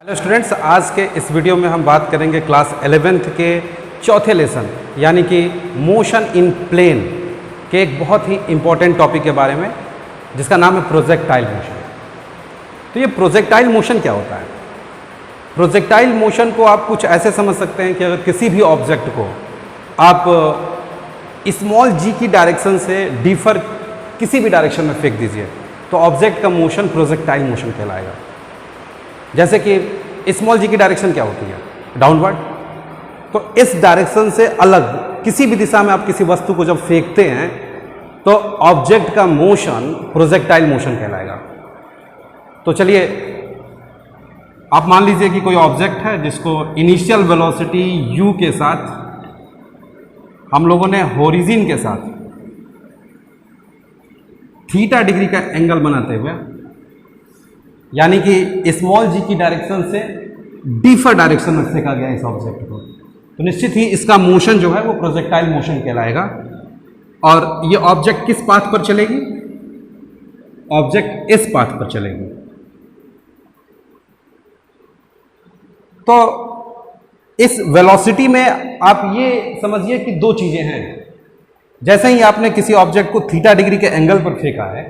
Hello students, आज के इस वीडियो में हम बात करेंगे क्लास 11th के चौथे लेसन यानी कि मोशन इन प्लेन के एक बहुत ही इम्पॉर्टेंट टॉपिक के बारे में जिसका नाम है प्रोजेक्टाइल मोशन। तो ये प्रोजेक्टाइल मोशन क्या होता है? प्रोजेक्टाइल मोशन को आप कुछ ऐसे समझ सकते हैं कि अगर किसी भी ऑब्जेक्ट को आप स्मॉल जी की डायरेक्शन से डीफर किसी भी डायरेक्शन में फेंक दीजिए तो ऑब्जेक्ट का मोशन प्रोजेक्टाइल मोशन कहलाएगा। जैसे कि स्मॉल जी की डायरेक्शन क्या होती है? डाउनवर्ड। तो इस डायरेक्शन से अलग किसी भी दिशा में आप किसी वस्तु को जब फेंकते हैं तो ऑब्जेक्ट का मोशन प्रोजेक्टाइल मोशन कहलाएगा। तो चलिए आप मान लीजिए कि कोई ऑब्जेक्ट है जिसको इनिशियल वेलोसिटी u के साथ हम लोगों ने होरिजिन के साथ थीटा डिग्री का एंगल बनाते हुए यानी कि स्मॉल जी की डायरेक्शन से डीफर डायरेक्शन में फेंका गया इस ऑब्जेक्ट को, तो निश्चित ही इसका मोशन जो है वो प्रोजेक्टाइल मोशन कहलाएगा। और ये ऑब्जेक्ट किस पाथ पर चलेगी? ऑब्जेक्ट इस पाथ पर चलेगी। तो इस वेलोसिटी में आप ये समझिए कि दो चीजें हैं। जैसे ही आपने किसी ऑब्जेक्ट को थीटा डिग्री के एंगल पर फेंका है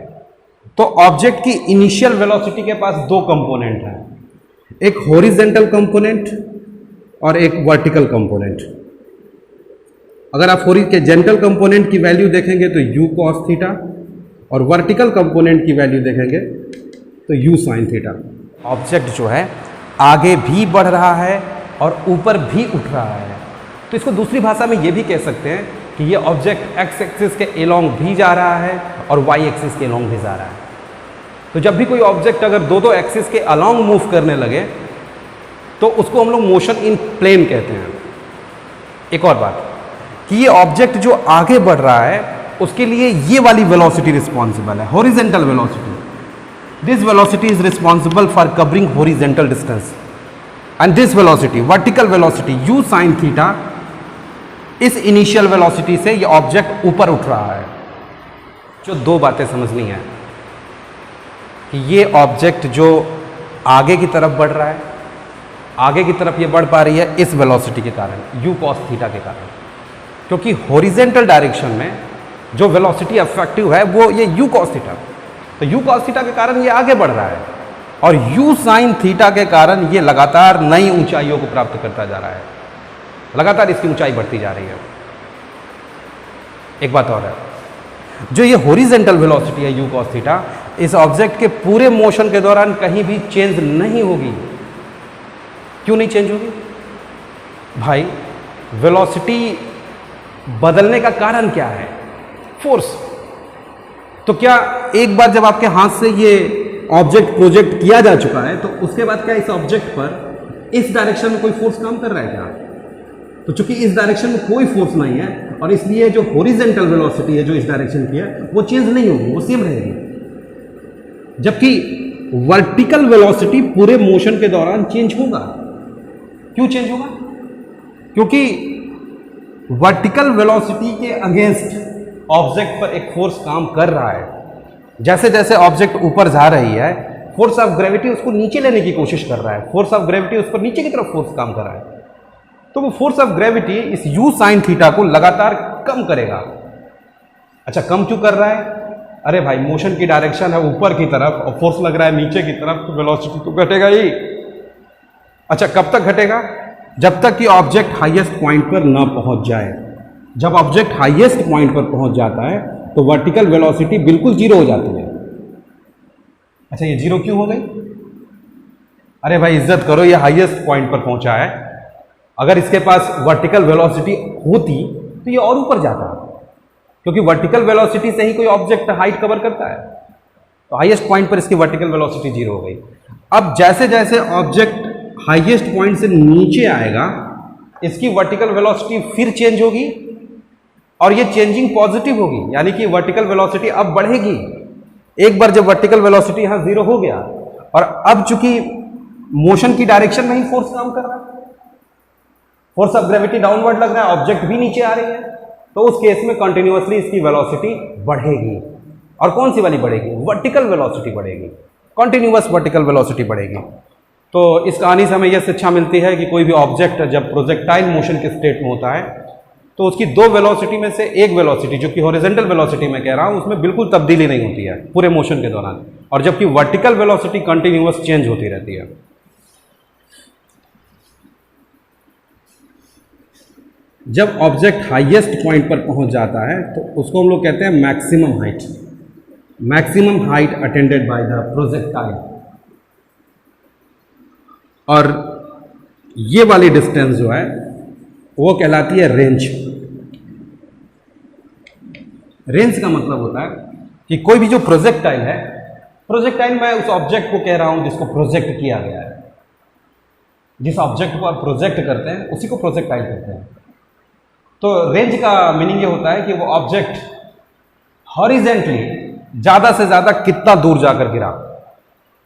तो ऑब्जेक्ट की इनिशियल वेलोसिटी के पास दो कंपोनेंट हैं, एक हॉरिजॉन्टल कंपोनेंट और एक वर्टिकल कंपोनेंट। अगर आप हॉरिजॉन्टल कंपोनेंट की वैल्यू देखेंगे तो u cos थीटा और वर्टिकल कंपोनेंट की वैल्यू देखेंगे तो u sin थीटा। ऑब्जेक्ट जो है आगे भी बढ़ रहा है और ऊपर भी उठ रहा है। तो इसको दूसरी भाषा में ये भी कह सकते हैं कि ये ऑब्जेक्ट एक्स एक्सिस के एलोंग भी जा रहा है और वाई एक्सिस के एलोंग भी जा रहा है। तो जब भी कोई ऑब्जेक्ट अगर दो एक्सिस के अलोंग मूव करने लगे तो उसको हम लोग मोशन इन प्लेन कहते हैं। एक और बात कि ये ऑब्जेक्ट जो आगे बढ़ रहा है उसके लिए ये वाली वेलोसिटी रिस्पॉन्सिबल है, horizontal velocity. This velocity is responsible for covering horizontal distance and this velocity vertical velocity u sin theta, इस इनिशियल वेलोसिटी से ये ऑब्जेक्ट ऊपर उठ रहा है। जो दो बातें समझनी है कि ये ऑब्जेक्ट जो आगे की तरफ बढ़ रहा है, आगे की तरफ ये बढ़ पा रही है इस वेलोसिटी के कारण, u cos थीटा के कारण, क्योंकि हॉरिजॉन्टल डायरेक्शन में जो वेलोसिटी अफेक्टिव है वो ये u cos थीटा, तो u cos थीटा के कारण ये आगे बढ़ रहा है और u sin थीटा के कारण ये लगातार नई ऊंचाइयों को प्राप्त करता जा रहा है, लगातार इसकी ऊंचाई बढ़ती जा रही है। एक बात और है, जो ये हॉरिजॉन्टल वेलोसिटी है u cos थीटा, इस ऑब्जेक्ट के पूरे मोशन के दौरान कहीं भी चेंज नहीं होगी। क्यों नहीं चेंज होगी? भाई वेलोसिटी बदलने का कारण क्या है? फोर्स। तो क्या एक बार जब आपके हाथ से ये ऑब्जेक्ट प्रोजेक्ट किया जा चुका है तो उसके बाद क्या इस ऑब्जेक्ट पर इस डायरेक्शन में कोई फोर्स काम कर रहा है क्या? तो चूंकि इस डायरेक्शन में कोई फोर्स नहीं है और इसलिए जो हॉरिजॉन्टल वेलोसिटी है जो इस डायरेक्शन की है वो चेंज नहीं होगी, वो सेम रहेगी। जबकि वर्टिकल वेलोसिटी पूरे मोशन के दौरान चेंज होगा। क्यों चेंज होगा? क्योंकि वर्टिकल वेलोसिटी के अगेंस्ट ऑब्जेक्ट पर एक फोर्स काम कर रहा है। जैसे जैसे ऑब्जेक्ट ऊपर जा रही है फोर्स ऑफ ग्रेविटी उसको नीचे लेने की कोशिश कर रहा है, फोर्स ऑफ ग्रेविटी उस पर नीचे की तरफ फोर्स काम कर रहा है। तो वो फोर्स ऑफ ग्रेविटी इस u sin थीटा को लगातार कम करेगा। अच्छा, कम क्यों कर रहा है? अरे भाई मोशन की डायरेक्शन है ऊपर की तरफ और फोर्स लग रहा है नीचे की तरफ, तो वेलोसिटी तो घटेगा ही। अच्छा, कब तक घटेगा? जब तक कि ऑब्जेक्ट हाईएस्ट पॉइंट पर ना पहुंच जाए। जब ऑब्जेक्ट हाईएस्ट पॉइंट पर पहुंच जाता है तो वर्टिकल वेलोसिटी बिल्कुल जीरो हो जाती है। अच्छा, ये जीरो क्यों हो गई? अरे भाई इज्जत करो, ये हाईएस्ट पॉइंट पर पहुंचा है। अगर इसके पास वर्टिकल वेलोसिटी होती तो ये और ऊपर जाता, क्योंकि वर्टिकल वेलोसिटी से ही कोई ऑब्जेक्ट हाइट कवर करता है। तो हाईएस्ट पॉइंट पर इसकी वर्टिकल वेलोसिटी जीरो हो गई। अब जैसे जैसे ऑब्जेक्ट हाईएस्ट पॉइंट से नीचे आएगा इसकी वर्टिकल वेलोसिटी फिर चेंज होगी और ये चेंजिंग पॉजिटिव होगी, यानी कि वर्टिकल वेलोसिटी अब बढ़ेगी। एक बार जब वर्टिकल वेलोसिटी यहां जीरो हो गया और अब चूंकि मोशन की डायरेक्शन में ही फोर्स काम कर रहा है, फोर्स ऑफ ग्रेविटी डाउनवर्ड लग रहा है, ऑब्जेक्ट भी नीचे आ रही है, तो उस केस में कंटिन्यूअसली इसकी वेलोसिटी बढ़ेगी। और कौन सी वाली बढ़ेगी? वर्टिकल वेलोसिटी बढ़ेगी, कंटिन्यूअस वर्टिकल वेलोसिटी बढ़ेगी। तो इस कहानी से हमें यह शिक्षा मिलती है कि कोई भी ऑब्जेक्ट जब प्रोजेक्टाइल मोशन के स्टेट में होता है तो उसकी दो वेलोसिटी में से एक वेलोसिटी, जो कि हॉरिजॉन्टल वेलोसिटी में कह रहा हूं, उसमें बिल्कुल तब्दीली नहीं होती है पूरे मोशन के दौरान, और जबकि वर्टिकल वेलोसिटी कंटिन्यूअस चेंज होती रहती है। जब ऑब्जेक्ट हाईएस्ट पॉइंट पर पहुंच जाता है तो उसको हम लोग कहते हैं maximum height, maximum height attended by the projectile. और ये वाली डिस्टेंस जो है वो कहलाती है रेंज। रेंज का मतलब होता है कि कोई भी जो प्रोजेक्टाइल है, प्रोजेक्टाइल मैं उस ऑब्जेक्ट को कह रहा हूं जिसको प्रोजेक्ट किया गया है, जिस ऑब्जेक्ट को आप प्रोजेक्ट करते हैं उसी को प्रोजेक्टाइल कहते हैं। तो रेंज का मीनिंग ये होता है कि वो ऑब्जेक्ट हॉरिजेंटली ज़्यादा से ज़्यादा कितना दूर जाकर गिरा,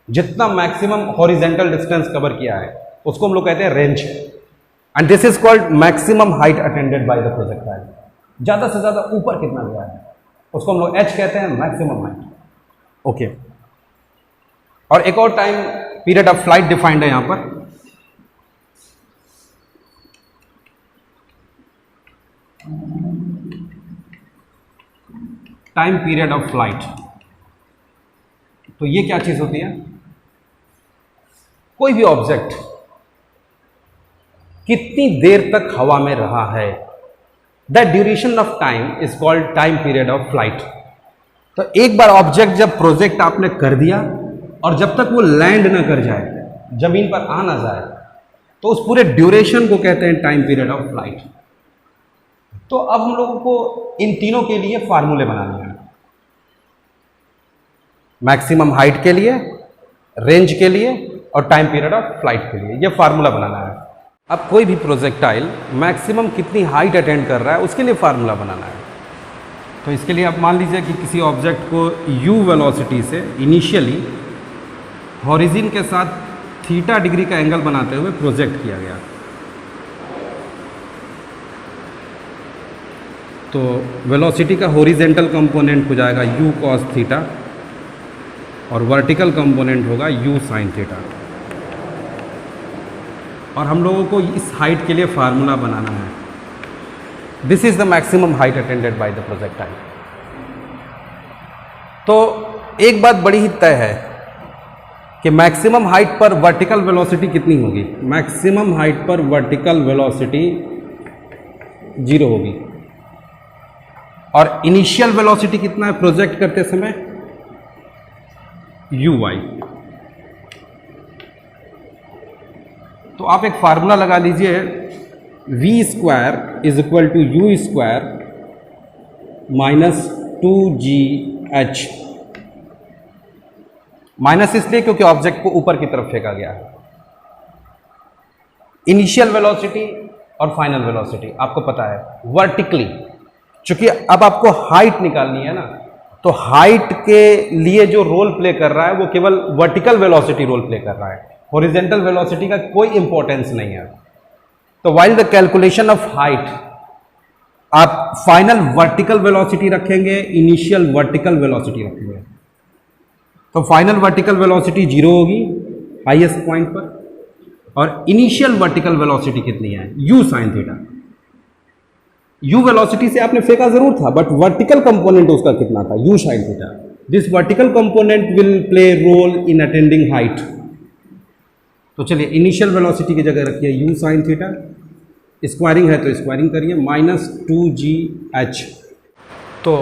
जितना मैक्सिमम हॉरिजेंटल डिस्टेंस कवर किया है उसको हम लोग कहते हैं range. And this is called maximum height attended by the projectile. ज़्यादा से ज़्यादा ऊपर कितना गया है उसको हम लोग एच कहते हैं, मैक्सिमम हाइट। ओके, और एक और time period of flight defined है यहां पर। टाइम पीरियड ऑफ फ्लाइट, तो ये क्या चीज होती है? कोई भी ऑब्जेक्ट कितनी देर तक हवा में रहा है, that duration of time is called time period of flight. तो एक बार ऑब्जेक्ट जब प्रोजेक्ट आपने कर दिया और जब तक वो लैंड ना कर जाए, जमीन पर आ ना जाए, तो उस पूरे ड्यूरेशन को कहते हैं टाइम पीरियड ऑफ फ्लाइट। तो अब हम लोगों को इन तीनों के लिए फार्मूले बनाने हैं, मैक्सिमम हाइट के लिए, रेंज के लिए और टाइम पीरियड ऑफ फ्लाइट के लिए। ये फार्मूला बनाना है। अब कोई भी प्रोजेक्टाइल मैक्सिमम कितनी हाइट अटेंड कर रहा है उसके लिए फार्मूला बनाना है। तो इसके लिए आप मान लीजिए कि किसी ऑब्जेक्ट को u वेलोसिटी से इनिशियली हॉरिजन के साथ थीटा डिग्री का एंगल बनाते हुए प्रोजेक्ट किया गया। तो वेलोसिटी का हॉरिजेंटल कंपोनेंट हो जाएगा u cos थीटा और वर्टिकल कंपोनेंट होगा u sin थीटा। और हम लोगों को इस हाइट के लिए फार्मूला बनाना है। This is the maximum height attended by the projectile. तो एक बात बड़ी ही तय है कि मैक्सिमम हाइट पर वर्टिकल वेलोसिटी कितनी होगी। मैक्सिमम हाइट पर वर्टिकल वेलोसिटी 0 होगी। और इनिशियल वेलोसिटी कितना है प्रोजेक्ट करते समय? uy। तो आप एक फार्मूला लगा लीजिए, v square is equal to u square minus 2gh। Minus इसलिए क्योंकि ऑब्जेक्ट को ऊपर की तरफ फेंका गया है। इनिशियल वेलोसिटी और फाइनल वेलोसिटी आपको पता है वर्टिकली, चूंकि अब आपको हाइट निकालनी है ना, तो हाइट के लिए जो रोल प्ले कर रहा है वो केवल वर्टिकल वेलोसिटी रोल प्ले कर रहा है, हॉरिजॉन्टल वेलोसिटी का कोई इंपॉर्टेंस नहीं है। तो while the calculation of height आप फाइनल वर्टिकल वेलोसिटी रखेंगे, इनिशियल वर्टिकल वेलोसिटी रखेंगे। तो फाइनल वर्टिकल वेलोसिटी 0 होगी हाईएस्ट पॉइंट पर, और इनिशियल वर्टिकल वेलोसिटी कितनी है? u sin theta. u velocity से आपने फेंका जरूर था, बट वर्टिकल कंपोनेंट उसका कितना था? u sin theta. This vertical component will play role in attending height. तो चलिए इनिशियल वेलोसिटी की जगह रखिए u sin थीटा, स्क्वायरिंग है तो स्क्वायरिंग करिए, माइनस 2gh। तो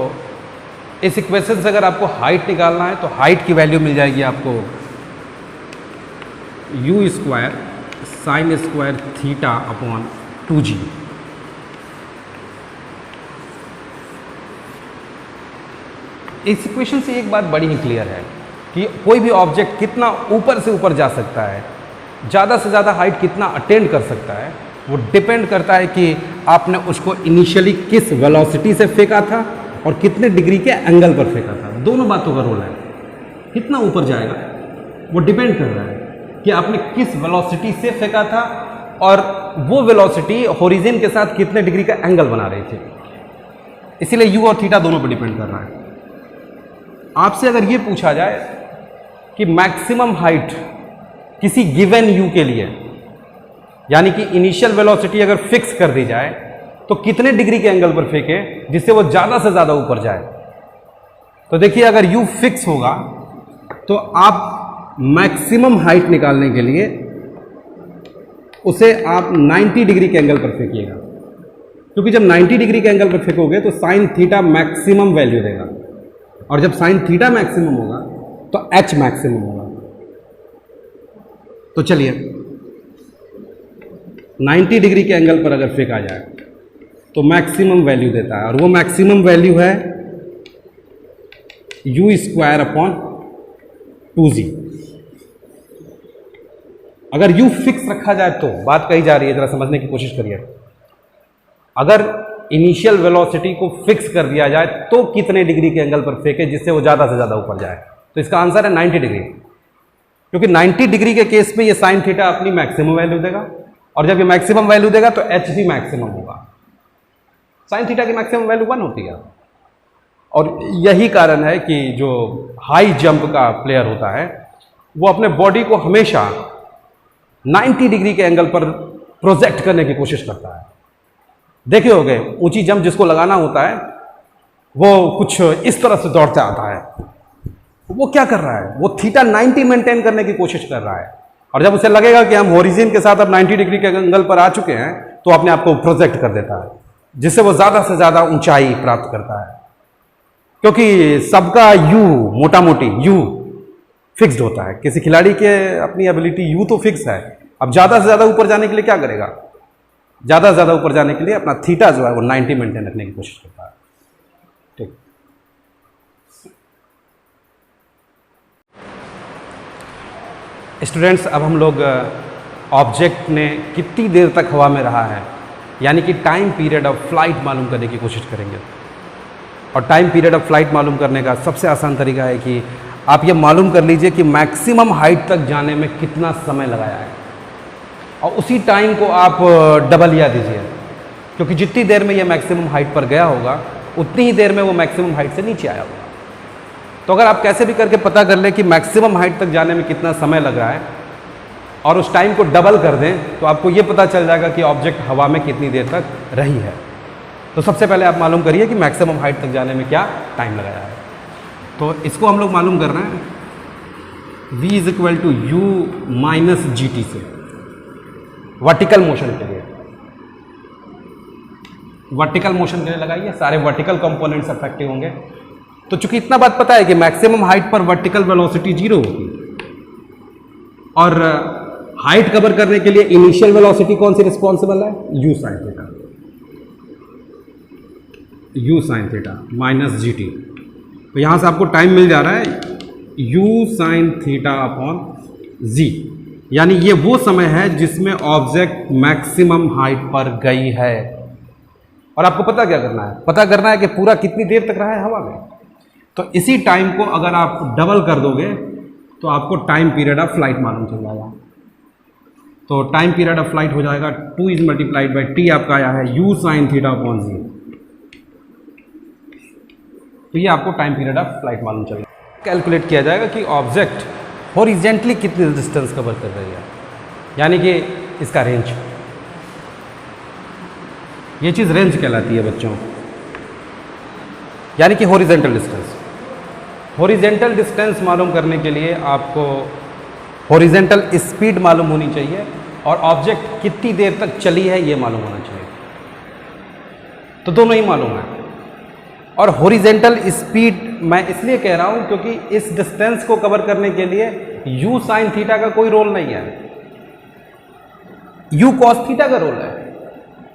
इस इक्वेशन से अगर आपको हाइट निकालना है तो हाइट की वैल्यू मिल जाएगी आपको u square sine square theta upon 2g। इस इक्वेशन से एक बात बड़ी ही क्लियर है कि कोई भी ऑब्जेक्ट कितना ऊपर से ऊपर जा सकता है, ज़्यादा से ज़्यादा हाइट कितना अटेंड कर सकता है, वो डिपेंड करता है कि आपने उसको इनिशियली किस वेलोसिटी से फेंका था और कितने डिग्री के एंगल पर फेंका था। दोनों बातों का रोल है। कितना ऊपर जाएगा वो डिपेंड कर रहा है कि आपने किस वेलोसिटी से फेंका था और वो वेलोसिटी हॉरिजन के साथ कितने डिग्री का एंगल बना रही थी। इसीलिए u और थीटा दोनों पर डिपेंड कर रहा है। आपसे अगर ये पूछा जाए कि मैक्सिमम हाइट किसी गिवन u के लिए, यानी कि इनिशियल वेलोसिटी अगर फिक्स कर दी जाए तो कितने डिग्री के एंगल पर फेंके जिससे वो ज़्यादा से ज़्यादा ऊपर जाए। तो देखिए अगर u फिक्स होगा तो आप मैक्सिमम हाइट निकालने के लिए उसे आप 90 डिग्री के एंगल पर फेंकिएगा, क्योंकि जब 90 डिग्री के एंगल पर फेंकोगे तो साइन थीटा मैक्सिमम वैल्यू देगा, और जब साइन थीटा मैक्सिमम होगा तो h मैक्सिमम होगा। तो चलिए 90 डिग्री के एंगल पर अगर फेंका जाए तो मैक्सिमम वैल्यू देता है, और वो मैक्सिमम वैल्यू है u²/2g। अगर u फिक्स रखा जाए तो बात कही जा रही है, जरा समझने की कोशिश करिए। अगर इनिशियल वेलोसिटी को फिक्स कर दिया जाए तो कितने डिग्री के एंगल पर फेंके जिससे वो ज़्यादा से ज़्यादा ऊपर जाए, तो इसका आंसर है 90 डिग्री, क्योंकि 90 डिग्री के केस में ये साइन थीटा अपनी मैक्सिमम वैल्यू देगा, और जब ये मैक्सिमम वैल्यू देगा तो h भी मैक्सिमम होगा। साइन थीटा की मैक्सिमम वैल्यू 1 होती है, और यही कारण है कि जो हाई जंप का प्लेयर होता है वो अपने बॉडी को हमेशा 90 डिग्री के एंगल पर प्रोजेक्ट करने की कोशिश करता है। देखे होंगे ऊंची जंप जिसको लगाना होता है वो कुछ इस तरह से दौड़ता आता है, वो क्या कर रहा है, वो थीटा 90 मेंटेन करने की कोशिश कर रहा है, और जब उसे लगेगा कि हम होरिजन के साथ अब 90 डिग्री के एंगल पर आ चुके हैं तो अपने आप को प्रोजेक्ट कर देता है, जिससे वो ज़्यादा से ज़्यादा ऊंचाई प्राप्त करता है। क्योंकि सबका यू मोटा मोटी यू फिक्स्ड होता है, किसी खिलाड़ी के अपनी एबिलिटी यू तो फिक्स है, अब ज़्यादा से ज़्यादा ऊपर जाने के लिए क्या करेगा, ज़्यादा से ज़्यादा ऊपर जाने के लिए अपना थीटा जो है वो 90 मेंटेन रखने की कोशिश करता है। ठीक, स्टूडेंट्स अब हम लोग ऑब्जेक्ट ने कितनी देर तक हवा में रहा है, यानी कि टाइम पीरियड ऑफ फ्लाइट मालूम करने की कोशिश करेंगे। और टाइम पीरियड ऑफ फ्लाइट मालूम करने का सबसे आसान तरीका है कि आप ये मालूम कर लीजिए कि मैक्सिमम हाइट तक जाने में कितना समय लगाया है, और उसी टाइम को आप डबल या दीजिए, क्योंकि जितनी देर में ये मैक्सिमम हाइट पर गया होगा उतनी ही देर में वो मैक्सिमम हाइट से नीचे आया होगा। तो अगर आप कैसे भी करके पता कर लें कि मैक्सिमम हाइट तक जाने में कितना समय लग रहा है और उस टाइम को डबल कर दें तो आपको ये पता चल जाएगा कि ऑब्जेक्ट हवा में कितनी देर तक रही है। तो सबसे पहले आप मालूम करिए कि मैक्सिमम हाइट तक जाने में क्या टाइम लगाया है। तो इसको हम लोग मालूम कर रहे हैं v = u - gt से, वर्टिकल मोशन के लिए। वर्टिकल मोशन के लिए लगाइए, सारे वर्टिकल कंपोनेंट्स अफेक्टिव होंगे। तो चूंकि इतना बात पता है कि मैक्सिमम हाइट पर वर्टिकल वेलोसिटी 0 होगी, और हाइट कवर करने के लिए इनिशियल वेलोसिटी कौन सी रिस्पॉन्सिबल है, u sin theta minus gt। तो यहां से आपको टाइम मिल जा रहा है u sin θ/g, यानी ये वो समय है जिसमें ऑब्जेक्ट मैक्सिमम हाइट पर गई है। और आपको पता क्या करना है, पता करना है कि पूरा कितनी देर तक रहा है हवा में। तो इसी टाइम को अगर आप डबल कर दोगे तो आपको टाइम पीरियड ऑफ फ्लाइट मालूम चल जाएगा। तो टाइम पीरियड ऑफ फ्लाइट हो जाएगा 2 × t, आपका आया है u sin θ/g। तो ये आपको टाइम पीरियड ऑफ फ्लाइट मालूम चल जाएगा। कैलकुलेट किया जाएगा कि ऑब्जेक्ट हॉरिजेंटली कितनी डिस्टेंस कवर कर रही है, यानी कि इसका रेंज। ये चीज़ रेंज कहलाती है बच्चों, यानी कि हॉरिजेंटल डिस्टेंस। हॉरिजेंटल डिस्टेंस मालूम करने के लिए आपको हॉरिजेंटल स्पीड मालूम होनी चाहिए और ऑब्जेक्ट कितनी देर तक चली है ये मालूम होना चाहिए। तो दोनों ही मालूम है। और हॉरिजेंटल स्पीड मैं इसलिए कह रहा हूं क्योंकि इस डिस्टेंस को कवर करने के लिए u sin θ का कोई रोल नहीं है, u cos θ का रोल है।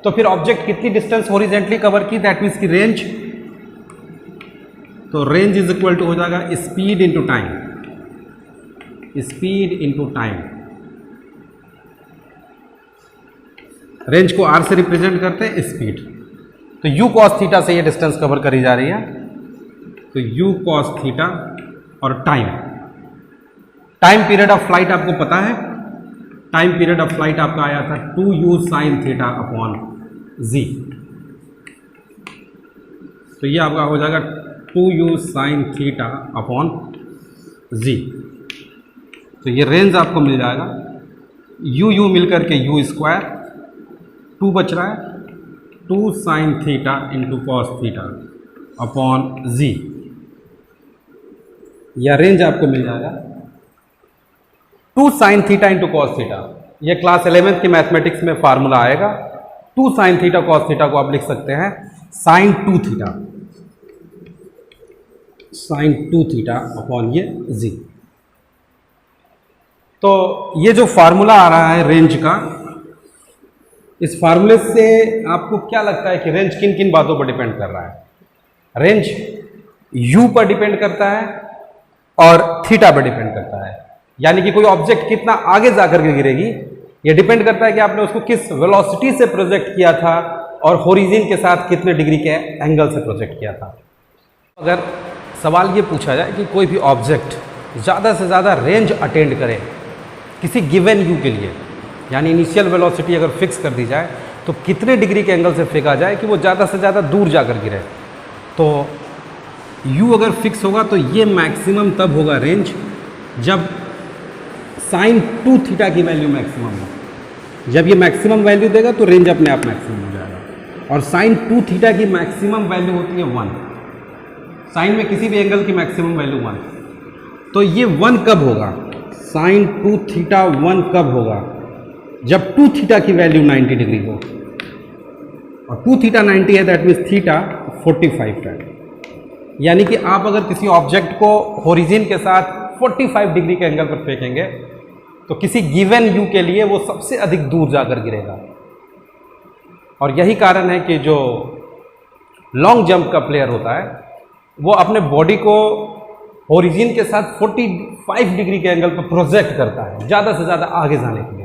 तो फिर ऑब्जेक्ट कितनी डिस्टेंस हॉरिजेंटली कवर की, दैट मीन्स की रेंज। तो रेंज = हो जाएगा speed into time, speed into time. Range को r से रिप्रेजेंट करते हैं स्पीड। तो u cos θ से ये डिस्टेंस कवर करी जा रही है, तो u cos θ और time. Time period of flight आपको पता है, टाइम पीरियड ऑफ फ्लाइट आपका आया था 2u sin θ/g। तो ये आपका हो जाएगा 2u sin θ/g। तो ये रेंज आपको मिल जाएगा यू मिल करके यू स्क्वायर, 2 बच रहा है 2 sine theta into cos theta upon g, या रेंज आपको मिल जाएगा 2 sine theta into cos theta. यह क्लास 11th की मैथमेटिक्स में फार्मूला आएगा। 2 साइन थीटा कॉस थीटा को आप लिख सकते हैं sine 2 theta, sine 2 theta upon ये जी। तो ये जो फार्मूला आ रहा है रेंज का, इस फार्मूले से आपको क्या लगता है कि रेंज किन किन बातों पर डिपेंड कर रहा है? रेंज u पर डिपेंड करता है और थीटा पर डिपेंड करता है, यानी कि कोई ऑब्जेक्ट कितना आगे जाकर के गिरेगी ये डिपेंड करता है कि आपने उसको किस वेलोसिटी से प्रोजेक्ट किया था और होरिजन के साथ कितने डिग्री के एंगल से प्रोजेक्ट किया था। अगर सवाल ये पूछा जाए कि कोई भी ऑब्जेक्ट ज़्यादा से ज़्यादा रेंज अटेंड करे किसी गिवन u के लिए, यानी इनिशियल वेलोसिटी अगर फिक्स कर दी जाए तो कितने डिग्री के एंगल से फेंका जाए कि वो ज़्यादा से ज़्यादा दूर जाकर गिरे, तो u अगर फिक्स होगा तो ये मैक्सिमम तब होगा रेंज जब साइन 2 थीटा की वैल्यू मैक्सिमम हो। जब ये मैक्सिमम वैल्यू देगा तो रेंज अपने आप मैक्सिमम हो जाएगा। और साइन 2 थीटा की मैक्सिमम वैल्यू होती है 1, साइन में किसी भी एंगल की मैक्सिमम वैल्यू 1। तो ये 1 कब होगा? साइन 2 थीटा 1 कब होगा? जब 2 थीटा की वैल्यू 90 डिग्री हो, और 2 थीटा 90 है, दैट मीन्स थीटा 45 है। यानी कि आप अगर किसी ऑब्जेक्ट को होरिजन के साथ 45 डिग्री के एंगल पर फेंकेंगे तो किसी गिवन u के लिए वो सबसे अधिक दूर जाकर गिरेगा। और यही कारण है कि जो लॉन्ग जंप का प्लेयर होता है वो अपने बॉडी को होरिजन के साथ 45 डिग्री के एंगल पर प्रोजेक्ट करता है ज़्यादा से ज़्यादा आगे जाने के लिए।